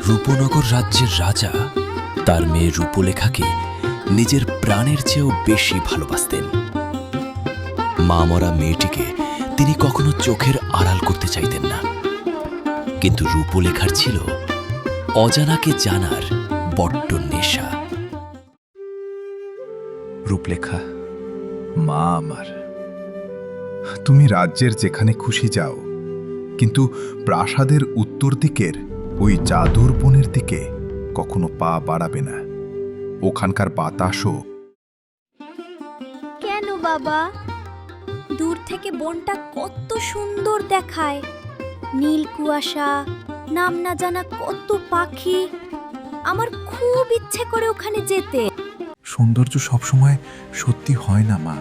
রূপনগর রাজ্যের রাজা তার মেয়ে রূপলেখাকে নিজের প্রাণের চেয়েও বেশি ভালোবাসতেন। মা মরা মেয়েটিকে তিনি কখনো চোখের আড়াল করতে চাইতেন না, কিন্তু রূপলেখার ছিল অজানাকে জানার বড্ড নেশা। রূপলেখা, মা আমার, তুমি রাজ্যের যেখানে খুশি যাও, কিন্তু প্রাসাদের উত্তর দিকের ওই জাদুর বনের দিকে কখনো পা বাড়াবে না। ওখানকার বাতাসও। কেন বাবা? দূর থেকে বনটা কত সুন্দর দেখায়, নীল কুয়াশা, নাম না জানা কত পাখি। আমার খুব ইচ্ছে করে ওখানে যেতে। সৌন্দর্য সবসময় সত্যি হয় না মা।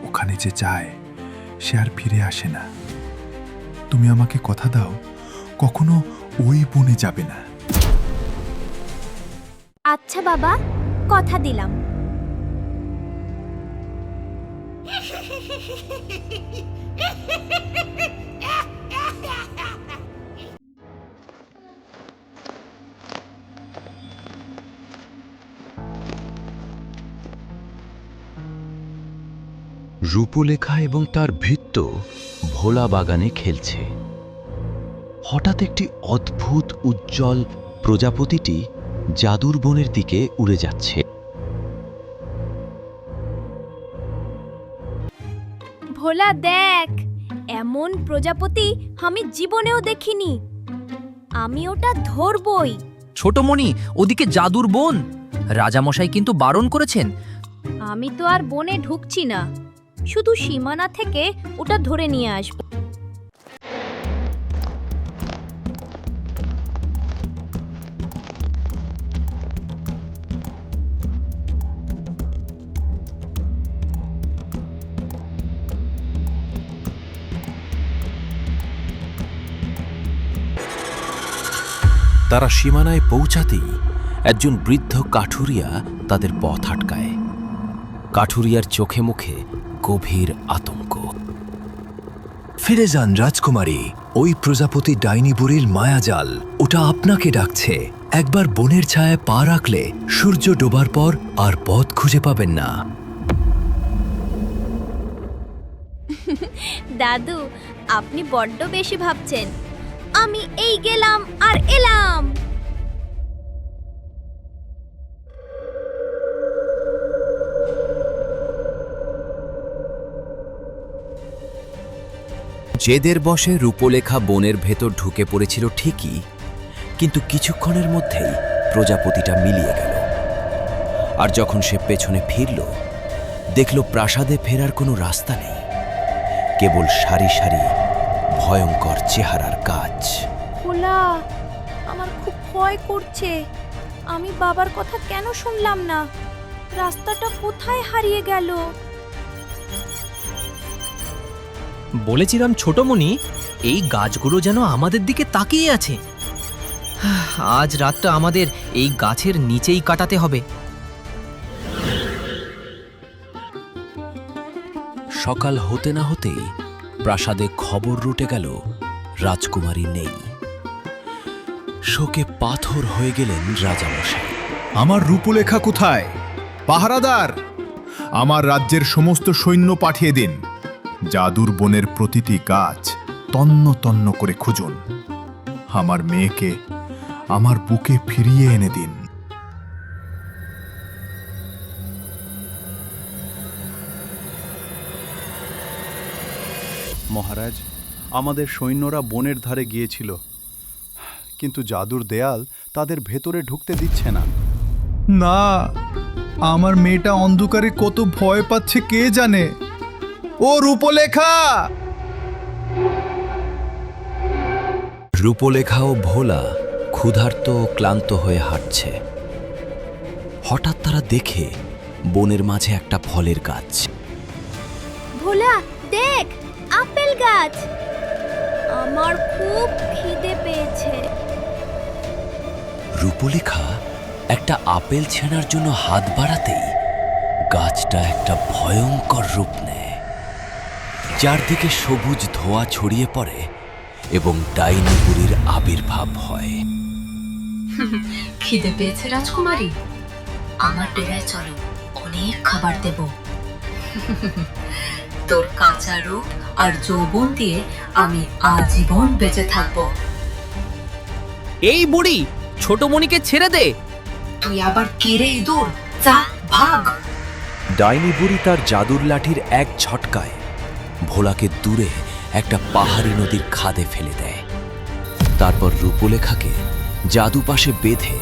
ওখানে যে যায় সে আর ফিরে আসে না। তুমি আমাকে কথা দাও, কখনো ওই বনে যাবে না। আচ্ছা বাবা, কথা দিলাম। রূপলেখা এবং তার ভৃত্য ভোলা বাগানে খেলছে। হঠাৎ একটি অদ্ভুত উজ্জ্বল প্রজাপতিটি জাদুর বনের দিকে উড়ে যাচ্ছে। ভোলা দেখ, এমন প্রজাপতি আমি জীবনেও দেখিনি। আমি ওটা ধরবই। ছোটমণি, ওদিকে জাদুর বন, রাজামশাই কিন্তু বারণ করেছেন। আমি তো আর বনে ঢুকছি না, শুধু সীমানা থেকে ওটা ধরে নিয়ে আসব। তারা সীমানায় পৌঁছাতেই একজন বৃদ্ধ কাঠুরিয়া তাদের পথ আটকায়। কাঠুরিয়ার চোখে মুখে গভীর আতঙ্ক। ফিরে যান রাজকুমারী, ওই প্রজাপতি ডাইনি বুড়ির মায়াজাল, ওটা আপনাকে ডাকছে। একবার বনের ছায়ায় পা রাখলে সূর্য ডোবার পর আর পথ খুঁজে পাবেন না। দাদু, আপনি বড্ড বেশি ভাবছেন। আমি এই গেলাম আর এলাম। জেদের বশে রূপলেখা বনের ভেতর ঢুকে পড়েছিল ঠিকই, কিন্তু কিছুক্ষণের মধ্যেই প্রজাপতিটা মিলিয়ে গেল। আর যখন সে পেছনে ফিরল, দেখল প্রাসাদে ফেরার কোনো রাস্তা নেই, কেবল সারি সারি ভয়ঙ্কর চেহারার গাছ। ভোলা, আমার খুব ভয় করছে। আমি বাবার কথা কেন শুনলাম না? রাস্তাটা কোথায় হারিয়ে গেল? বলেছিলাম ছোটমণি, এই গাছগুলো যেন আমাদের দিকে তাকিয়ে আছে। আজ রাতটা আমাদের এই গাছের নিচেই কাটাতে হবে। সকাল হতে না হতেই প্রাসাদে খবর রটে গেল রাজকুমারী নেই। শোকে পাথর হয়ে গেলেন রাজামশাই। আমার রূপলেখা কোথায়? পাহারাদার, আমার রাজ্যের সমস্ত সৈন্য পাঠিয়ে দিন। জাদুর বনের প্রতিটি গাছ তন্ন তন্ন করে খুঁজুন। আমার মেয়েকে আমার বুকে ফিরিয়ে এনে দিন। মহারাজ, আমাদের সৈন্যরা বনের ধারে গিয়েছিল, কিন্তু জাদুর দেয়াল তাদের ভেতরে ঢুকতে দিচ্ছে না। না, আমার মেয়েটা অন্ধকারে কত ভয় পাচ্ছে কে জানে। ও রূপলেখা! রূপলেখা ও ভোলা ক্ষুধার্ত ও ক্লান্ত হয়ে হাঁটছে। হঠাৎ তারা দেখে বনের মাঝে একটা ফলের গাছ। ভোলা দেখ, আপেল গাছ। আমার খুব খিদে পেয়েছে। রূপলেখা একটা আপেল ছেনার জন্য হাত বাড়াতেই গাছটা একটা ভয়ঙ্কর রূপ নেয়। চারদিকে সবুজ ধোঁয়া ছড়িয়ে পড়ে এবং ডাইনি বুড়ির আবির্ভাব হয়। খিদে পেয়েছে রাজকুমারী? আমার ডেরায় চলো, অনেক খাবার দেব। তোর কাঁচা রূপ আর যৌবন দিয়ে আমি আজীবন বেঁচে থাকবো। এই বুড়ি, ছোট মণিকে ছেড়ে দে। তুই আবার কেড়ে ইঁদুর, যা ভাগ। ডাইনি বুড়ি তার জাদুর লাঠির এক ঝটকায় ভোলাকে দূরে একটা পাহাড়ি নদীর খাদে ফেলে দেয়। তারপর রূপলেখাকে জাদু পাশে বেঁধে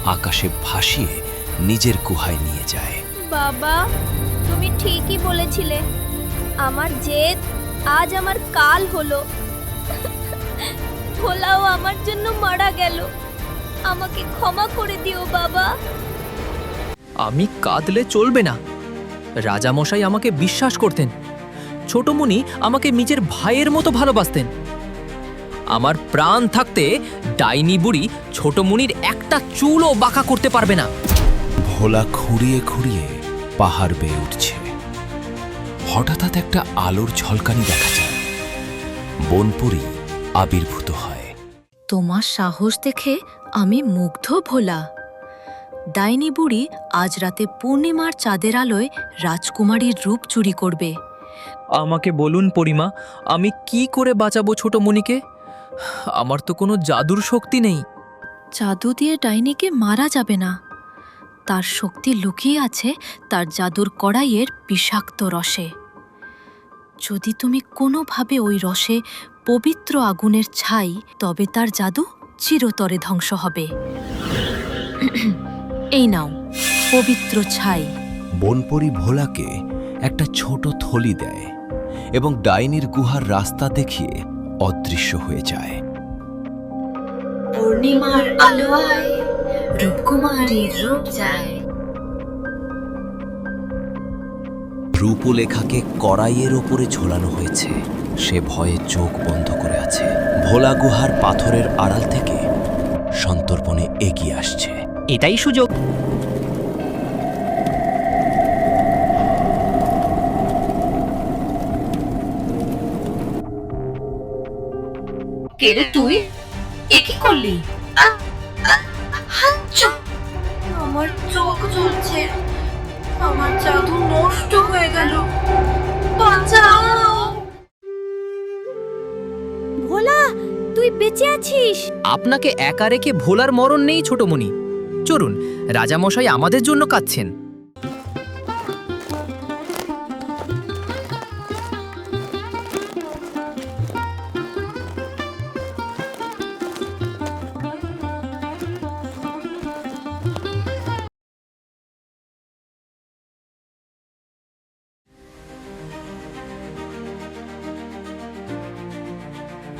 আকাশে ভাসিয়ে নিজের গুহায় নিয়ে যায়। বাবা, তুমি ঠিকই বলেছিলে। আমার জেদ আজ আমার কাল হলো। ভোলাও আমার জন্য মারা গেল। আমাকে ক্ষমা করে দিও বাবা। আমি কাঁদলে চলবে না। রাজামশাই আমাকে বিশ্বাস করতেন। ছোটমণি আমাকে নিজের ভাইয়ের মতো ভালোবাসতেন। আমার প্রাণ থাকতে ডাইনি বুড়ি ছোটমণির একটা চুলও বাঁকা করতে পারবে না। ভোলা খুঁড়িয়ে খুঁড়িয়ে পাহাড় বেয়ে উঠছে। হঠাৎ একটা আলোর ঝলকানি দেখা যায়। বনপুরি আবির্ভূত হয়। তোমার সাহস দেখে আমি মুগ্ধ ভোলা। ডাইনি বুড়ি আজ রাতে পূর্ণিমার চাঁদের আলোয় রাজকুমারীর রূপ চুরি করবে। আমাকে বলুন পরিমা, আমি কি করে বাঁচাবো ছোটমণিকে? আমার তো কোনো জাদুর শক্তি নেই। জাদু দিয়ে ডাইনিকে মারা যাবে না। তার শক্তি লুকিয়ে আছে তার জাদুর কড়াইয়ের বিষাক্ত রসে। যদি তুমি কোনোভাবে ওই রসে পবিত্র আগুনের ছাই, তবে তার জাদু চিরতরে ধ্বংস হবে। এই নাও পবিত্র ছাই। বনপরি ভোলাকে একটা ছোট থলি দেয় এবং ডাইনির গুহার রাস্তা দেখিয়ে অদৃশ্য হয়ে যায়। পূর্ণিমার আলোয় রূপকুমারীর রূপ যায়। রূপলেখাকে কড়াইয়ের ওপরে ঝোলানো হয়েছে। সে ভয়ে চোখ বন্ধ করে আছে। ভোলা গুহার পাথরের আড়াল থেকে সন্তর্পণে এগিয়ে আসছে। এটাই সুযোগ। কে রে তুই? এ কি করলি? আমার চোখ জ্বলছে। আমার জাদু নষ্ট হয়ে গেল। বাঁচাও! ভোলা, তুই বেঁচে আছিস? আপনাকে একা রেখে ভোলার মরণ নেই ছোটমণি। চলুন, রাজামশাই আমাদের জন্য কাঁদছেন।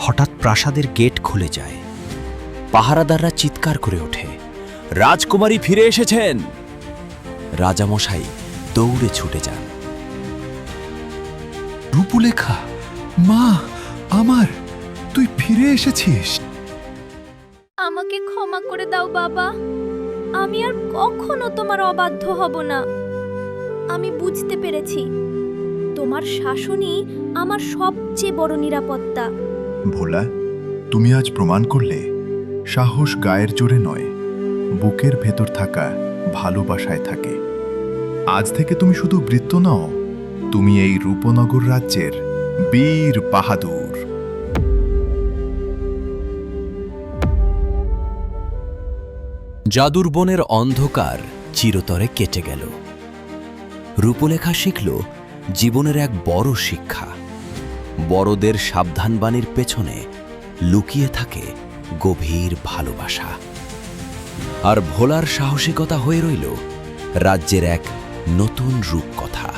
হঠাৎ প্রাসাদের গেট খুলে যায়। পাহারাদাররা চিৎকার করে ওঠে, রাজকুমারী ফিরে এসেছেন! রাজামশাই দৌড়ে ছুটে যান। রূপলেখা, মা আমার, তুই ফিরে এসেছিস। আমাকে ক্ষমা করে দাও বাবা। আমি আর কখনো তোমার অবাধ্য হব না। আমি বুঝতে পেরেছি তোমার শাসনই আমার সবচেয়ে বড় নিরাপত্তা। ভোলা, তুমি আজ প্রমাণ করলে সাহস গায়ের জোরে নয়, বুকের ভেতর থাকা ভালোবাসায় থাকে। আজ থেকে তুমি শুধু বৃত্ত নও, তুমি এই রূপনগর রাজ্যের বীর বাহাদুর। জাদুর বনের অন্ধকার চিরতরে কেটে গেল। রূপলেখা শিখল জীবনের এক বড় শিক্ষা। বড়দের সাবধানবাণীর পেছনে লুকিয়ে থাকে গভীর ভালোবাসা। আর ভোলার সাহসিকতা হয়ে রইল রাজ্যের এক নতুন রূপকথা।